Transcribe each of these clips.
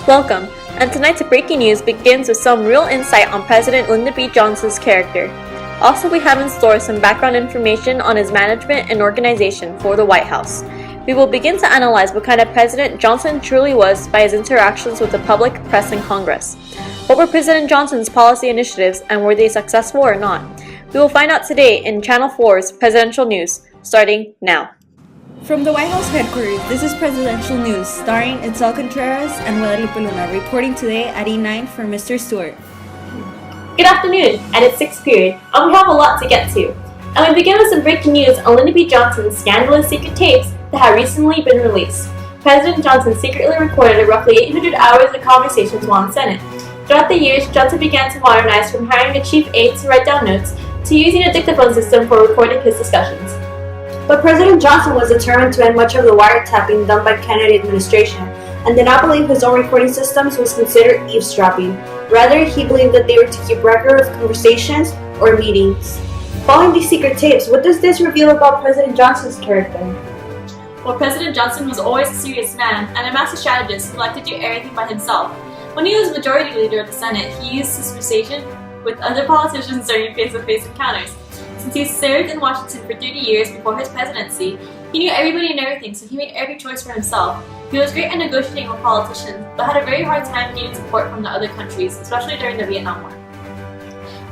Welcome, and tonight's breaking news begins with some real insight on President Lyndon B. Johnson's character. Also, we have in store some background information on his management and organization for the White House. We will begin to analyze what kind of president Johnson truly was by his interactions with the public, press, and Congress. What were President Johnson's policy initiatives, and were they successful or not? We will find out today in Channel 4's Presidential News, starting now. From the White House headquarters, this is Presidential News, starring Itzel Contreras and Guadalupe Luna, reporting today at E9 for Mr. Stewart. Good afternoon, and it's 6th period, and we have a lot to get to. And we begin with some breaking news on Lyndon B. Johnson's scandalous secret tapes that have recently been released. President Johnson secretly recorded roughly 800 hours of conversations while in Senate. Throughout the years, Johnson began to modernize from hiring a chief aide to write down notes to using a dictaphone system for recording his discussions. But President Johnson was determined to end much of the wiretapping done by the Kennedy administration, and did not believe his own recording systems was considered eavesdropping. Rather, he believed that they were to keep record of conversations or meetings. Following these secret tapes, what does this reveal about President Johnson's character? Well, President Johnson was always a serious man and a master strategist who liked to do everything by himself. When he was majority leader of the Senate, he used his persuasion with other politicians during face-to-face encounters. Since he served in Washington for 30 years before his presidency, he knew everybody and everything, so he made every choice for himself. He was great at negotiating with politicians, but had a very hard time getting support from the other countries, especially during the Vietnam War.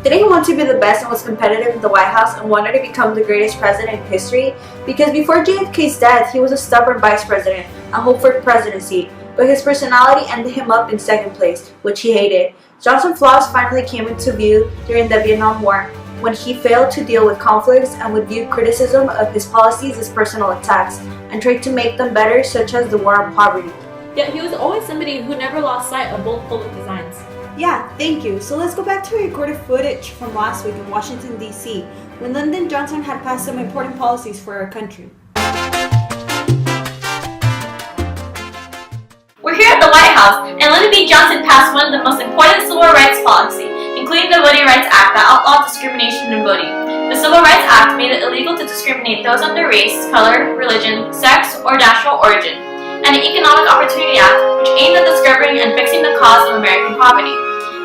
Didn't he want to be the best and was competitive in the White House and wanted to become the greatest president in history? Because before JFK's death, he was a stubborn vice president and hoped for the presidency, but his personality ended him up in second place, which he hated. Johnson's flaws finally came into view during the Vietnam War, when he failed to deal with conflicts and would view criticism of his policies as personal attacks and tried to make them better, such as the war on poverty. Yet he was always somebody who never lost sight of bold public designs. Yeah, thank you. So let's go back to recorded footage from last week in Washington, D.C., when Lyndon Johnson had passed some important policies for our country. We're here at the White House, and Lyndon B. Johnson passed one of the most important civil rights policies, including the Voting Rights Act that outlawed discrimination in voting. The Civil Rights Act made it illegal to discriminate those under race, color, religion, sex, or national origin, and the Economic Opportunity Act, which aimed at discovering and fixing the cause of American poverty.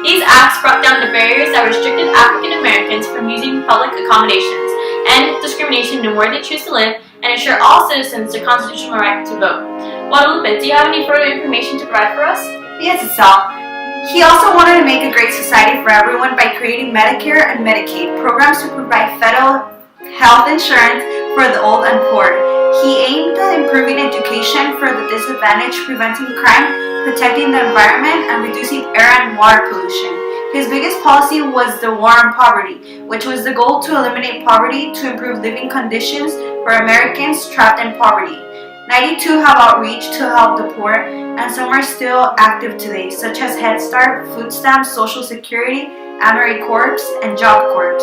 These acts brought down the barriers that restricted African Americans from using public accommodations, end discrimination in where they choose to live, and ensure all citizens the constitutional right to vote. Guadalupe, do you have any further information to provide for us? Yes, Itzel. He also wanted to make a great society for everyone by creating Medicare and Medicaid programs to provide federal health insurance for the old and poor. He aimed at improving education for the disadvantaged, preventing crime, protecting the environment, and reducing air and water pollution. His biggest policy was the war on poverty, which was the goal to eliminate poverty to improve living conditions for Americans trapped in poverty. 92 have outreach to help the poor, and some are still active today, such as Head Start, Food Stamps, Social Security, AmeriCorps, and Job Corps.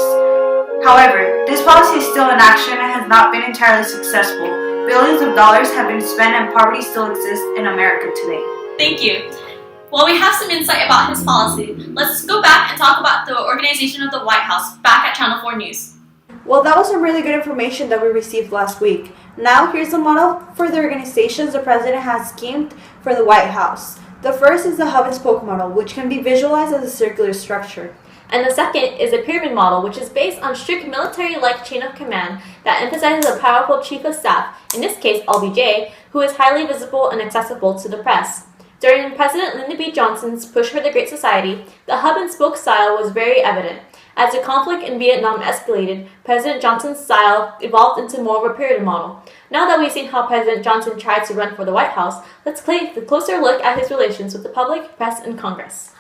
However, this policy is still in action and has not been entirely successful. Billions of dollars have been spent and poverty still exists in America today. Thank you. Well, we have some insight about his policy. Let's go back and talk about the organization of the White House back at Channel 4 News. Well, that was some really good information that we received last week. Now, here's the model for the organizations the president has schemed for the White House. The first is the hub and spoke model, which can be visualized as a circular structure. And the second is a pyramid model, which is based on strict military-like chain of command that emphasizes a powerful chief of staff, in this case LBJ, who is highly visible and accessible to the press. During President Lyndon B. Johnson's push for the Great Society, the hub and spoke style was very evident. As the conflict in Vietnam escalated, President Johnson's style evolved into more of a pyramid model. Now that we've seen how President Johnson tried to run for the White House, let's take a closer look at his relations with the public, press, and Congress.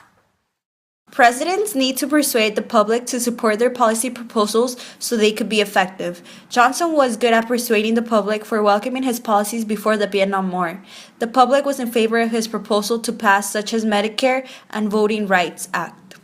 Presidents need to persuade the public to support their policy proposals so they could be effective. Johnson was good at persuading the public for welcoming his policies before the Vietnam War. The public was in favor of his proposal to pass such as Medicare and Voting Rights Act.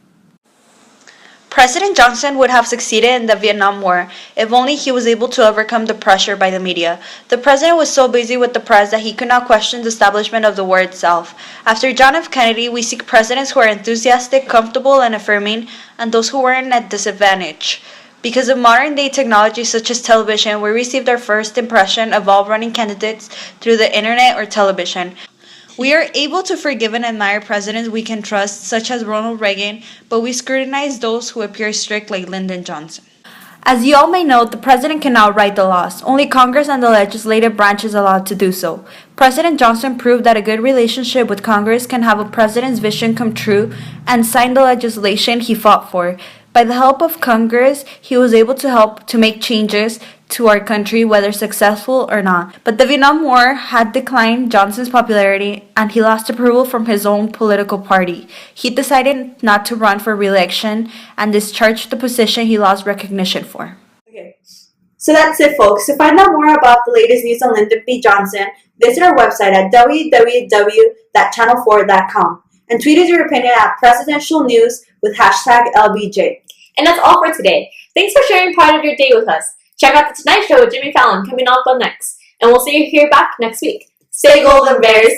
President Johnson would have succeeded in the Vietnam War if only he was able to overcome the pressure by the media. The president was so busy with the press that he could not question the establishment of the war itself. After John F. Kennedy, we seek presidents who are enthusiastic, comfortable, and affirming, and those who weren't at disadvantage. Because of modern-day technology such as television, we received our first impression of all running candidates through the internet or television. We are able to forgive and admire presidents we can trust, such as Ronald Reagan, but we scrutinize those who appear strict like Lyndon Johnson. As you all may know, the president cannot write the laws. Only Congress and the legislative branch is allowed to do so. President Johnson proved that a good relationship with Congress can have a president's vision come true and signed the legislation he fought for. By the help of Congress, he was able to help to make changes to our country, whether successful or not. But the Vietnam War had declined Johnson's popularity, and he lost approval from his own political party. He decided not to run for re-election and discharged the position he lost recognition for. Okay, so that's it, folks. To find out more about the latest news on Lyndon B. Johnson, visit our website at www.channel4.com and tweet us your opinion at presidential news with #LBJ. And that's all for today. Thanks for sharing part of your day with us. Check out The Tonight Show with Jimmy Fallon coming up on next. And we'll see you here back next week. Stay golden, Bears!